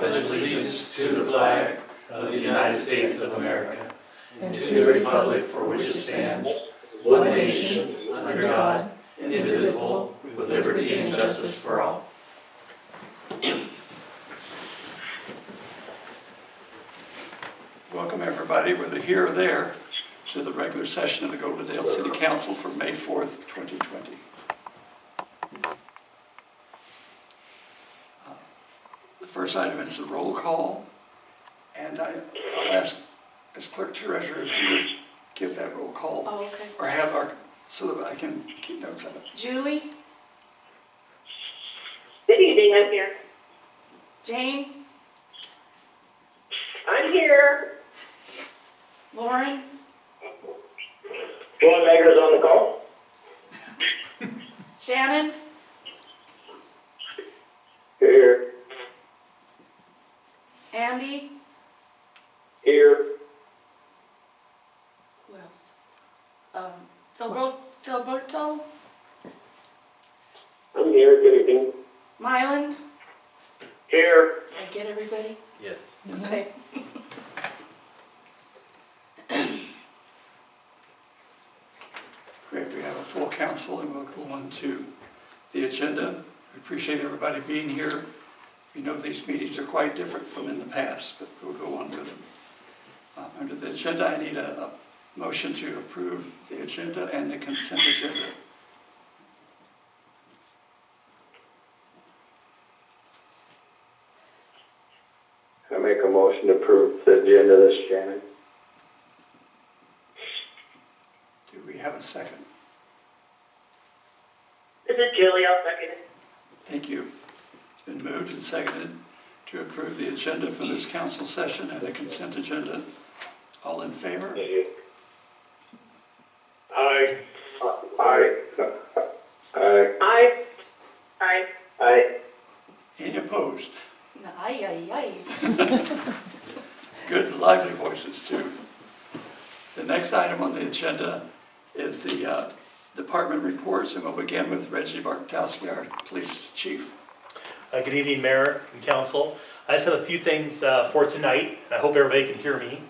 pledge allegiance to the flag of the United States of America and to the republic for which it stands, one nation, under God, indivisible, with liberty and justice for all. Welcome everybody, whether here or there, to the regular session of the Goldendale City Council for May 4th, 2020. The first item is the roll call, and I'll ask as Clerk Treasurer if you would give that roll call. Oh, okay. Or have our, so that I can keep notes of it. Julie? Good evening, I'm here. Jane? I'm here. Lauren? John Mager's on the call. Shannon? Here. Andy? Here. Who else? Filberto? I'm here, good evening. Myland? Here. Did I get everybody? Yes. Okay. Great, we have a full council and we'll go on to the agenda. We appreciate everybody being here. We know these meetings are quite different from in the past, but we'll go on with them. Under the agenda, I need a motion to approve the agenda and the consent agenda. I make a motion to approve the agenda this Shannon. Do we have a second? This is Julie, I'll second it. Thank you. It's been moved and seconded to approve the agenda for this council session and the consent agenda. All in favor? Aye. Aye. Aye. Aye. Aye. Any opposed? Aye. Good, lively voices too. The next item on the agenda is the department reports, and we'll begin with Reggie Bartowski, our police chief. Good evening, Mayor and Council. I just have a few things for tonight, and I hope everybody can hear me.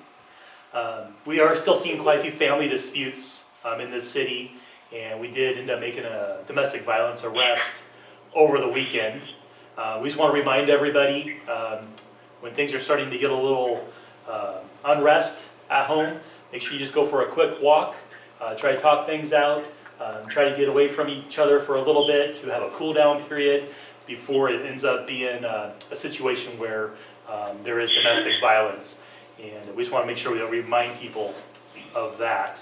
We are still seeing quite a few family disputes in this city, and we did end up making a domestic violence arrest over the weekend. We just want to remind everybody, when things are starting to get a little unrest at home, make sure you just go for a quick walk, try to talk things out, try to get away from each other for a little bit to have a cool down period before it ends up being a situation where there is domestic violence. And we just want to make sure we remind people of that.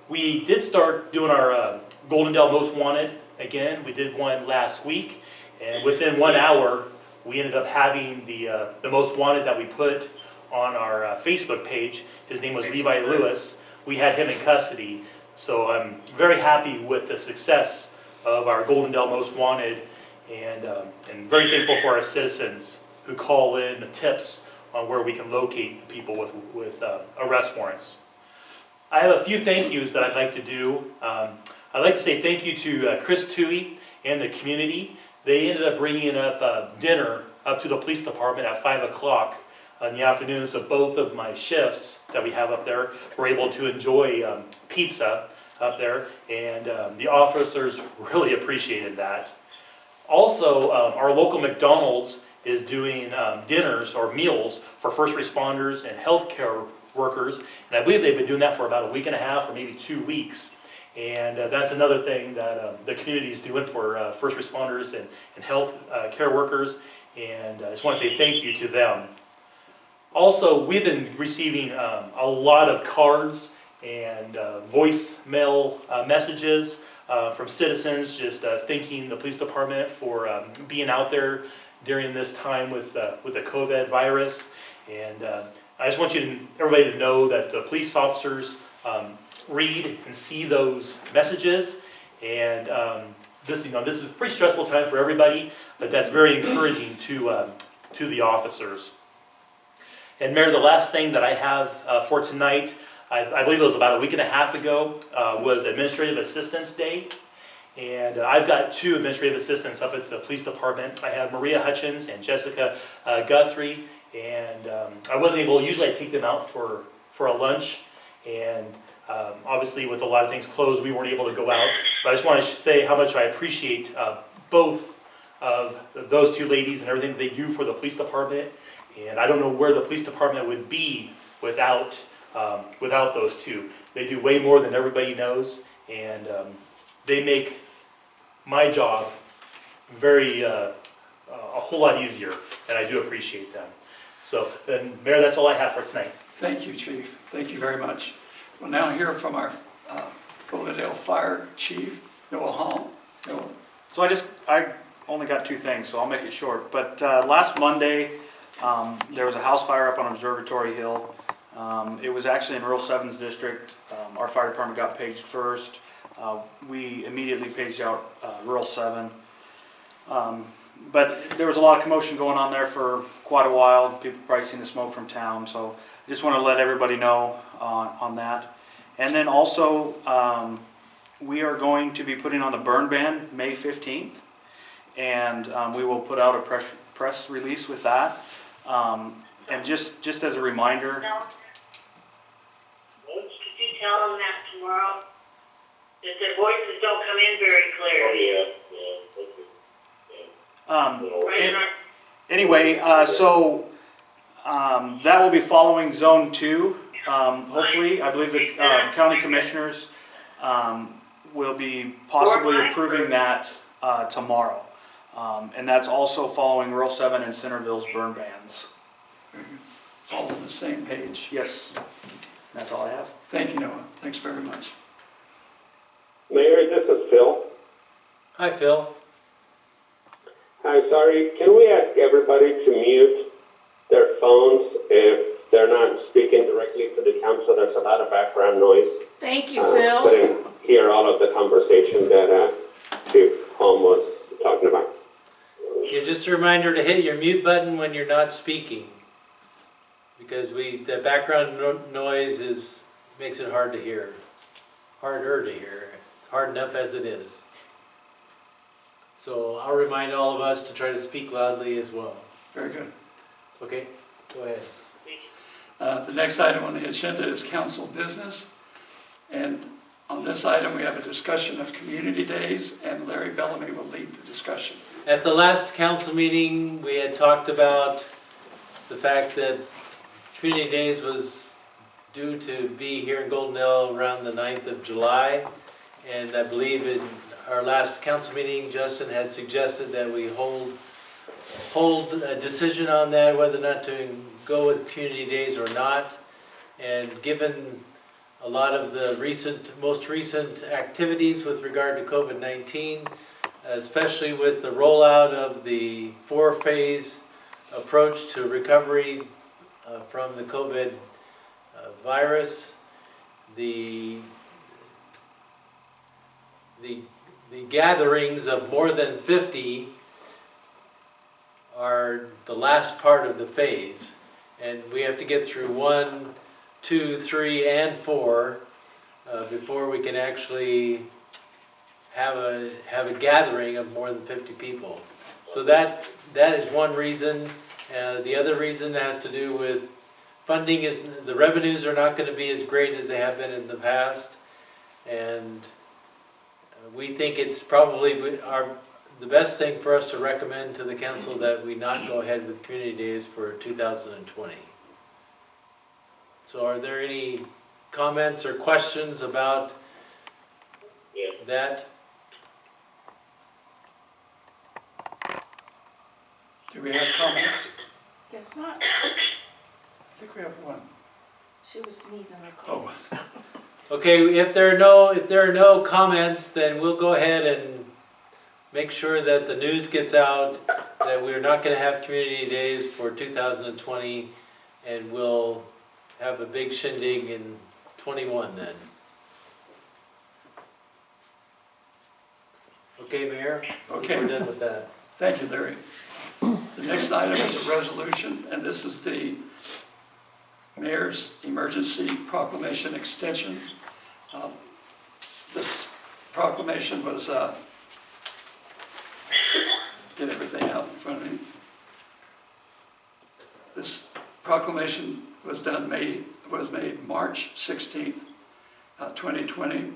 We did start doing our Goldendale Most Wanted again. We did one last week, and within 1 hour, we ended up having the Most Wanted that we put on our Facebook page. His name was Levi Lewis. We had him in custody, so I'm very happy with the success of our Goldendale Most Wanted, and very thankful for our citizens who call in tips on where we can locate people with arrest warrants. I have a few thank yous that I'd like to do. I'd like to say thank you to Chris Toohey and the community. They ended up bringing up dinner up to the police department at 5 o'clock in the afternoon, so both of my shifts that we have up there were able to enjoy pizza up there, and the officers really appreciated that. Also, our local McDonald's is doing dinners or meals for first responders and healthcare workers, and I believe they've been doing that for about a week and a half or maybe 2 weeks. And that's another thing that the community is doing for first responders and health care workers, and I just want to say thank you to them. Also, we've been receiving a lot of cards and voicemail messages from citizens just thanking the police department for being out there during this time with the COVID virus. And I just want everybody to know that the police officers read and see those messages, and this is a pretty stressful time for everybody, but that's very encouraging to the officers. And Mayor, the last thing that I have for tonight, I believe it was about a week and a half ago, was Administrative Assistance Day. And I've got 2 administrative assistants up at the police department. I have Maria Hutchins and Jessica Guthrie. And I wasn't able, usually I take them out for a lunch. And obviously with a lot of things closed, we weren't able to go out. But I just want to say how much I appreciate both of those 2 ladies and everything they do for the police department. And I don't know where the police department would be without those 2. They do way more than everybody knows. And they make my job a whole lot easier, and I do appreciate them. So, then, Mayor, that's all I have for tonight. Thank you, Chief. Thank you very much. We'll now hear from our Goldendale Fire Chief, Noah Hall. Noah. So I only got 2 things, so I'll make it short. But last Monday, there was a house fire up on Observatory Hill. It was actually in Rural 7's district. Our fire department got paged first. We immediately paged out Rural 7. But there was a lot of commotion going on there for quite a while. People probably seen the smoke from town, so I just want to let everybody know on that. And then also, we are going to be putting on the burn ban May 15th, and we will put out a press release with that. And just as a reminder. Could you tell them that tomorrow? That their voices don't come in very clear. Anyway, so that will be following Zone 2. Hopefully, I believe the county commissioners will be possibly approving that tomorrow. And that's also following Rural 7 and Centerville's burn bans. It's all on the same page. Yes, that's all I have. Thank you, Noah. Thanks very much. Mayor, this is Phil. Hi, Phil. Hi, sorry, can we ask everybody to mute their phones if they're not speaking directly to the council? There's a lot of background noise. Thank you, Phil. Couldn't hear all of the conversation that Chief Holm was talking about. Yeah, just a reminder to hit your mute button when you're not speaking. Because the background noise makes it hard to hear. Harder to hear. It's hard enough as it is. So I'll remind all of us to try to speak loudly as well. Very good. Okay, go ahead. The next item on the agenda is council business. And on this item, we have a discussion of community days, and Larry Bellamy will lead the discussion. At the last council meeting, we had talked about the fact that Community Days was due to be here in Goldendale around the 9th of July. And I believe in our last council meeting, Justin had suggested that we hold a decision on that, whether or not to go with Community Days or not. And given a lot of the most recent activities with regard to COVID-19, especially with the rollout of the 4-phase approach to recovery from the COVID virus, the gatherings of more than 50 are the last part of the phase, and we have to get through 1, 2, 3, and 4 before we can actually have a gathering of more than 50 people. So that is one reason. The other reason has to do with funding. The revenues are not going to be as great as they have been in the past, and we think it's probably the best thing for us to recommend to the council that we not go ahead with Community Days for 2020. So are there any comments or questions about that? Do we have comments? Guess not. I think we have one. She was sneezing her cold. Oh, Okay, if there are no comments, then we'll go ahead and make sure that the news gets out that we're not going to have Community Days for 2020, and we'll have a big shindig in 21 then. Okay, Mayor? okay. We're done with that. Thank you, Larry. The next item is a resolution, and this is the Mayor's Emergency Proclamation Extension. This proclamation was, get everything out in front of me. This proclamation was made March 16th, 2020,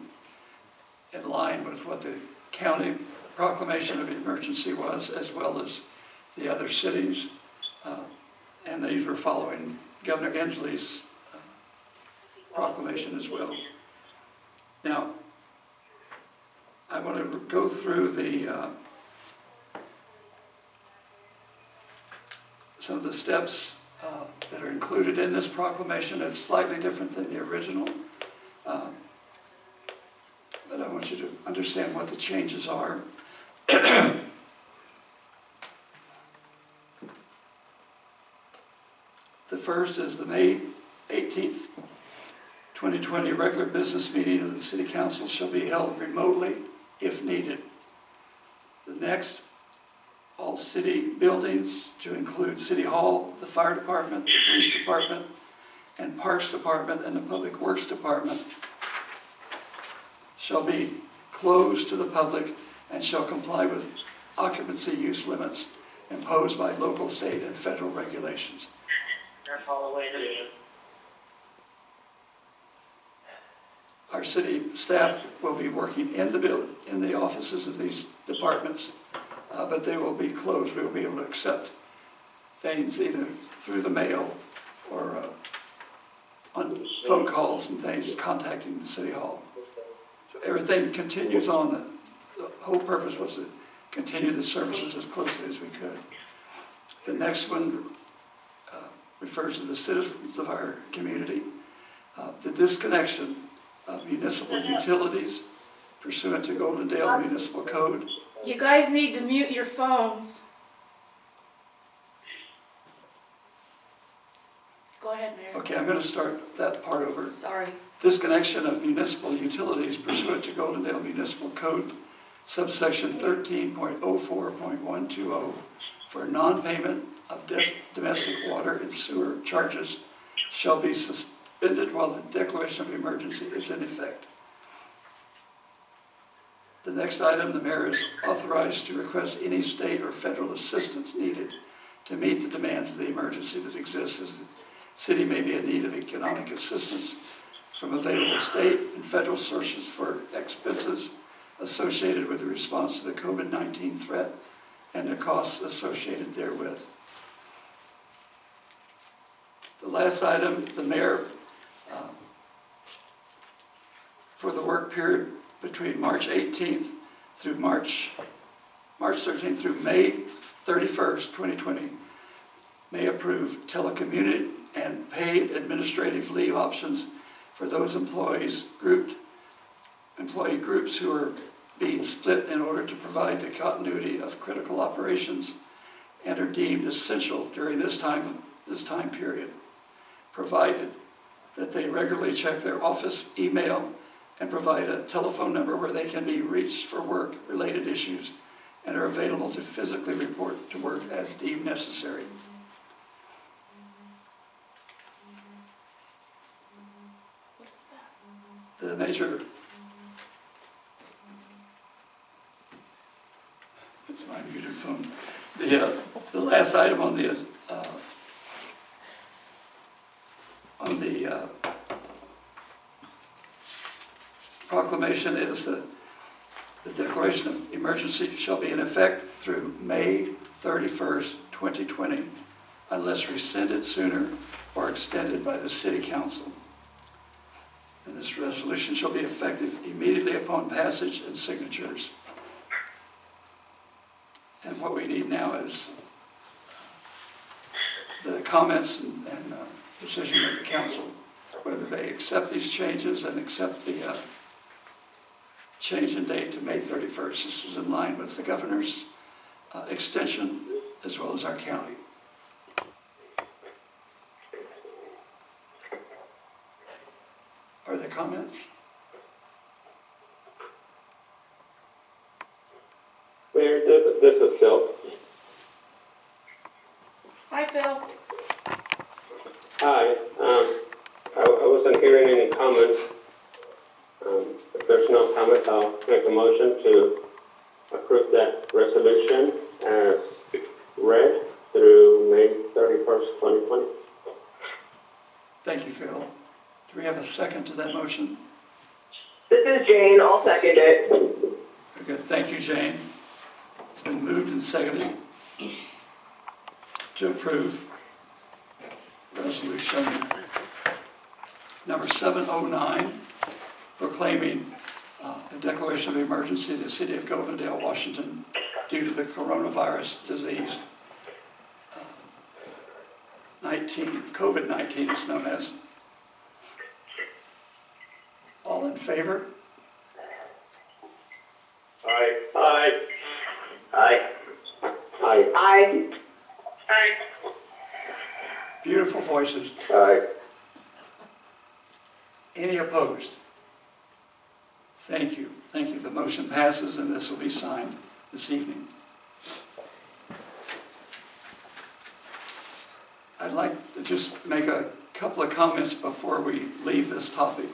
in line with what the county proclamation of emergency was, as well as the other cities. And these were following Governor Inslee's proclamation as well. Now, I want to go through some of the steps that are included in this proclamation. It's slightly different than the original, but I want you to understand what the changes are. The first is the May 18th, 2020 regular business meeting of the City Council shall be held remotely if needed. The next, all city buildings, to include City Hall, the Fire Department, the Police Department, and Parks Department, and the Public Works Department, shall be closed to the public and shall comply with occupancy use limits imposed by local, state, and federal regulations. Our city staff will be working in the offices of these departments, but they will be closed. We will be able to accept things either through the mail or on phone calls and things, contacting the City Hall. So everything continues on. The whole purpose was to continue the services as closely as we could. The next one refers to the citizens of our community. The disconnection of municipal utilities pursuant to Goldendale Municipal Code. You guys need to mute your phones. Go ahead, Mayor. Okay, I'm going to start that part over. Sorry. Disconnection of municipal utilities pursuant to Goldendale Municipal Code, subsection 13.04.120, for non-payment of domestic water and sewer charges shall be suspended while the declaration of emergency is in effect. The next item, the mayor is authorized to request any state or federal assistance needed to meet the demands of the emergency that exists, as the city may be in need of economic assistance from available state and federal sources for expenses associated with the response to the COVID-19 threat and the costs associated therewith. The last item, the mayor, for the work period between March 18th through March 13th through May 31st, 2020, may approve telecommuting and paid administrative leave options for those employee groups who are being split in order to provide the continuity of critical operations and are deemed essential during this time period, provided that they regularly check their office email and provide a telephone number where they can be reached for work-related issues and are available to physically report to work as deemed necessary. What is that? The major, it's my muted phone. The last item on the proclamation is the declaration of emergency shall be in effect through May 31st, 2020, unless rescinded sooner or extended by the City Council. And this resolution shall be effective immediately upon passage and signatures. And what we need now is the comments and decision of the council, whether they accept these changes and accept the change in date to May 31st. This is in line with the governor's extension as well as our county. Are there comments? Mayor, this is Phil. Hi, Phil. Hi. I wasn't hearing any comments. If there's no comments, I'll make a motion to approve that resolution as read through May 31st, 2020. Thank you, Phil. Do we have a second to that motion? This is Jane, I'll second it. Very good, thank you, Jane. It's been moved and seconded to approve resolution number 709, proclaiming a declaration of emergency in the city of Goldendale, Washington, due to the coronavirus disease. COVID-19 is known as. All in favor? Aye. Aye. Aye. Aye. Aye. Aye. Beautiful voices. Aye. Any opposed? Thank you. Thank you. The motion passes and this will be signed this evening. I'd like to just make a couple of comments before we leave this topic.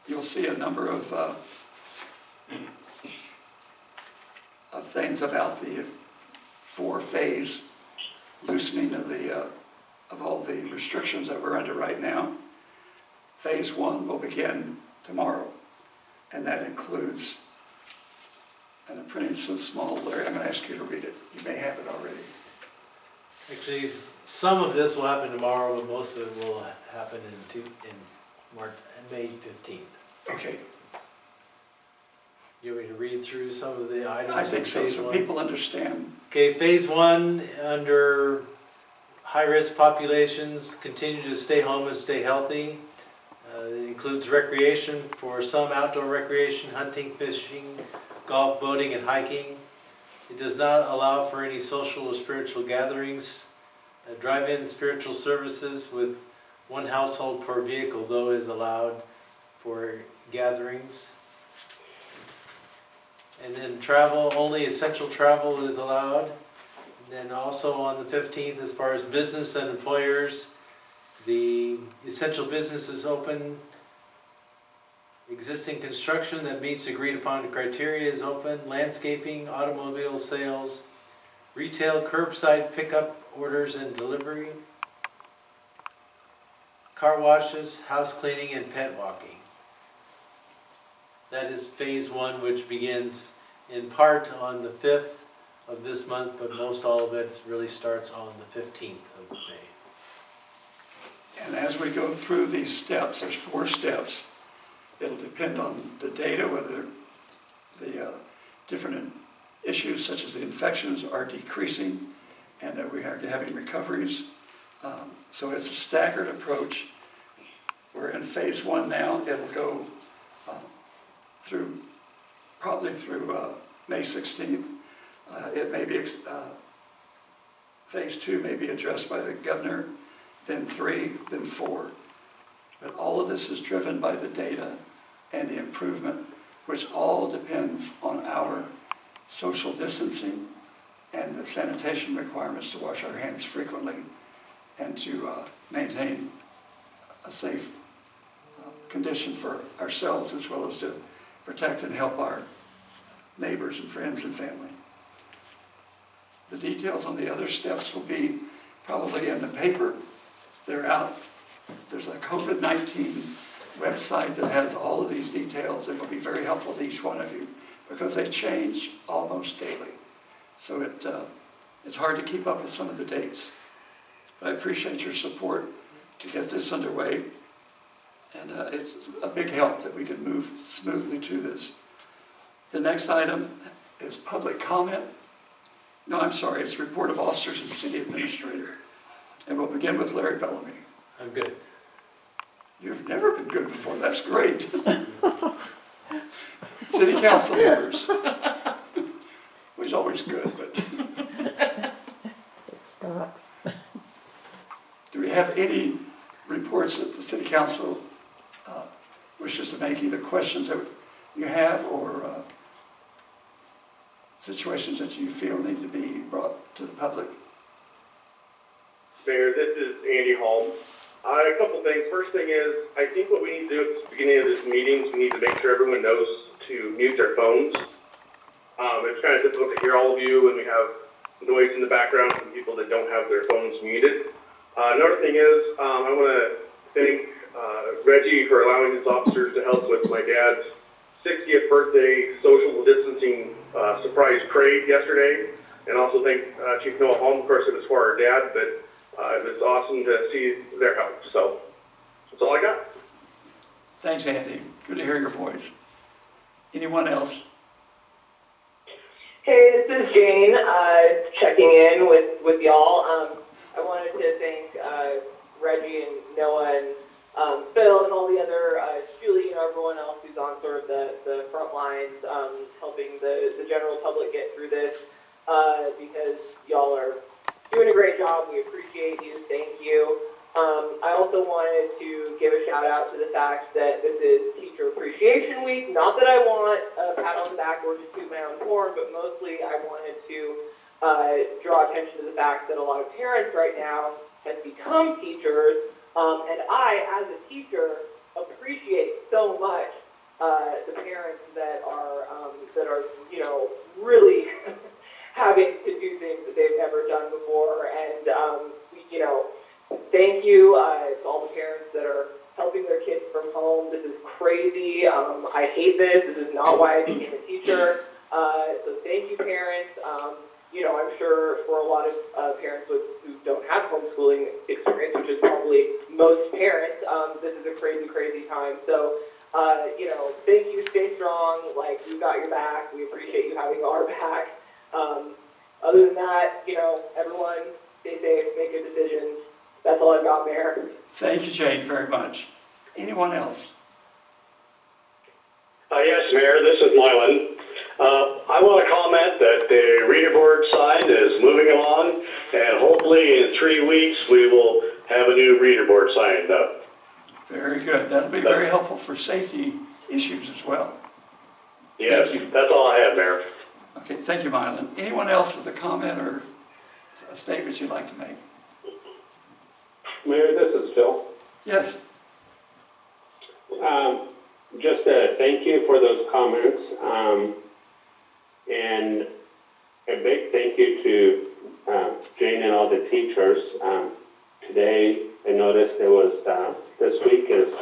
You'll see a number of things about the four-phase loosening of all the restrictions that we're under right now. Phase 1 will begin tomorrow, and that includes, and I'm printing so small, Larry, I'm going to ask you to read it. You may have it already. Actually, some of this will happen tomorrow, but most of it will happen in May 15th. Okay, You want me to read through some of the items? I think in so, phase so one? people understand. Okay, phase 1, under high-risk populations, continue to stay home and stay healthy. It includes recreation for some outdoor recreation, hunting, fishing, golf, boating, and hiking. It does not allow for any social or spiritual gatherings. Drive-in spiritual services with one household per vehicle, though, is allowed for gatherings. And then travel, only essential travel is allowed. And then also on the 15th, as far as business and employers, the essential business is open. Existing construction that meets agreed upon criteria is open. Landscaping, automobile sales, retail, curbside pickup orders and delivery, car washes, house cleaning, and pet walking. That is phase 1, which begins in part on the 5th of this month, but most all of it really starts on the 15th of May. And as we go through these steps, there's 4 steps. It'll depend on the data, whether the different issues such as the infections are decreasing and that we are having recoveries. So it's a staggered approach. We're in phase 1 now. It'll go probably through May 16th. It may be, phase 2 may be addressed by the governor, then 3, then 4. But all of this is driven by the data and the improvement, which all depends on our social distancing and the sanitation requirements to wash our hands frequently and to maintain a safe condition for ourselves as well as to protect and help our neighbors and friends and family. The details on the other steps will be probably in the paper. They're out. There's a COVID-19 website that has all of these details and will be very helpful to each one of you because they change almost daily. So it's hard to keep up with some of the dates. But I appreciate your support to get this underway. And it's a big help that we can move smoothly to this. The next item is public comment. No, I'm sorry, it's report of officers and city administrator. And we'll begin with Larry Bellamy. I'm good. You've never been good before, that's great. City council members. Was always good, but. Stop. Do we have any reports that the city council wishes to make, either questions that you have or situations that you feel need to be brought to the public? Mayor, this is Andy Holmes. A couple things. First thing is, I think what we need to do at the beginning of this meeting is we need to make sure everyone knows to mute their phones. It's kind of difficult to hear all of you when we have noise in the background from people that don't have their phones muted. Another thing is, I want to thank Reggie for allowing his officers to help with my dad's 60th birthday social distancing surprise parade yesterday. And also thank Chief Noah Holm. Of course, it was for our dad, but it was awesome to see their help. So that's all I got. Thanks, Andy. Good to hear your voice. Anyone else? Hey, this is Jane, checking in with y'all. I wanted to thank Reggie and Noah and Phil and all the other, Julie and everyone else who's on sort of the front lines, helping the general public get through this, because y'all are doing a great job. We appreciate you. Thank you. I also wanted to give a shout out to the fact that this is Teacher Appreciation Week. Not that I want a pat on the back or to toot my own horn, but mostly I wanted to draw attention to the fact that a lot of parents right now have become teachers, and I, as a teacher, appreciate so much the parents that are really having to do things that they've never done before, and thank you to all the parents that are helping their kids from home. This is crazy. I hate this. This is not why I became a teacher. So thank you, parents. I'm sure for a lot of parents who don't have homeschooling experience, which is probably most parents, this is a crazy, crazy time. So, thank you. Stay strong. Like, we've got your back. We appreciate you having our back. Other than that, everyone stay safe, make good decisions. That's all I've got, Mayor. Thank you, Jane, very much. Anyone else? Yes, Mayor, this is Mylan. I want to comment that the reader board sign is moving along, and hopefully in 3 weeks we will have a new reader board sign up. Very good. That'll be very helpful for safety issues as well. Yes, Thank you. that's all I have, Mayor. Okay, thank you, Mylan. Anyone else with a comment or a statement you'd like to make? Mayor, this is Phil. Yes. Just a thank you for those comments, and a big thank you to Jane and all the teachers. Today, I noticed it was this week is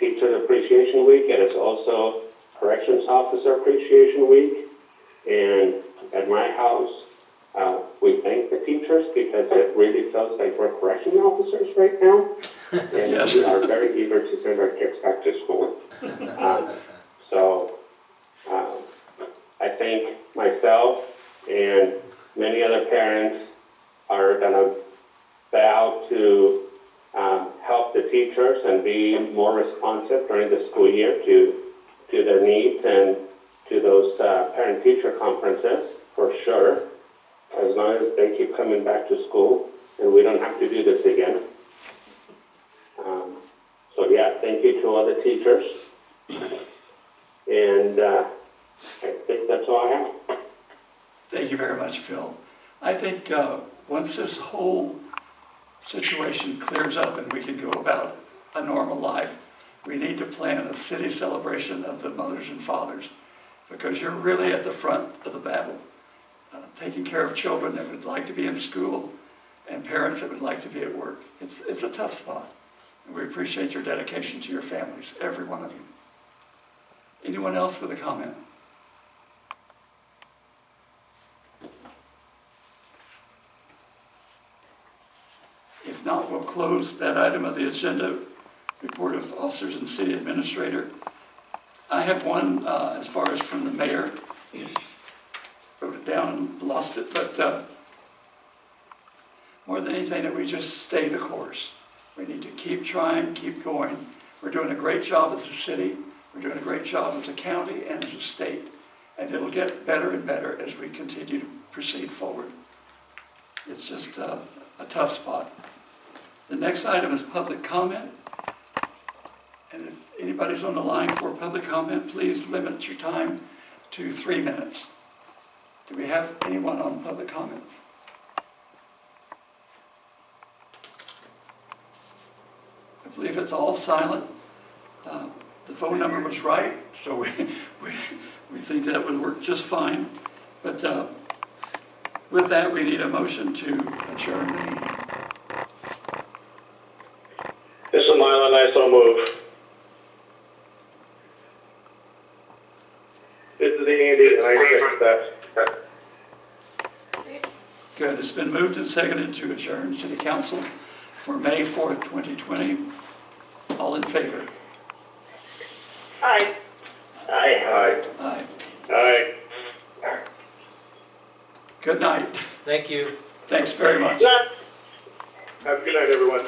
Teacher Appreciation Week, and it's also Corrections Officer Appreciation Week. And at my house, we thank the teachers because it really feels like we're correction officers right now. And Yes. we are very eager to send our kids back to school. I think myself and many other parents are going to vow to help the teachers and be more responsive during the school year to their needs and to those parent-teacher conferences, for sure, as long as they keep coming back to school and we don't have to do this again. So yeah, thank you to all the teachers. And I think that's all I have. Thank you very much, Phil. I think once this whole situation clears up and we can go about a normal life, we need to plan a city celebration of the mothers and fathers, because you're really at the front of the battle, taking care of children that would like to be in school and parents that would like to be at work. It's a tough spot, and we appreciate your dedication to your families, every one of you. Anyone else with a comment? If not, we'll close that item of the agenda, report of officers and city administrator. I have one as far as from the mayor. Wrote it down and lost it, but more than anything, that we just stay the course. We need to keep trying, keep going. We're doing a great job as a city. We're doing a great job as a county and as a state. And it'll get better and better as we continue to proceed forward. It's just a tough spot. The next item is public comment. And if anybody's on the line for public comment, please limit your time to 3 minutes. Do we have anyone on public comments? believe it's all silent. The phone number was right, so we think that would work just fine. But with that, we need a motion to adjourn the meeting. This is Mylan, I so move. This is Andy, and I second that. Good, it's been moved and seconded to adjourn City Council for May 4th, 2020. All in favor? Aye. Aye. Aye. Aye. Good night. Thank you. Thanks very much. Love. Have a good night, everyone.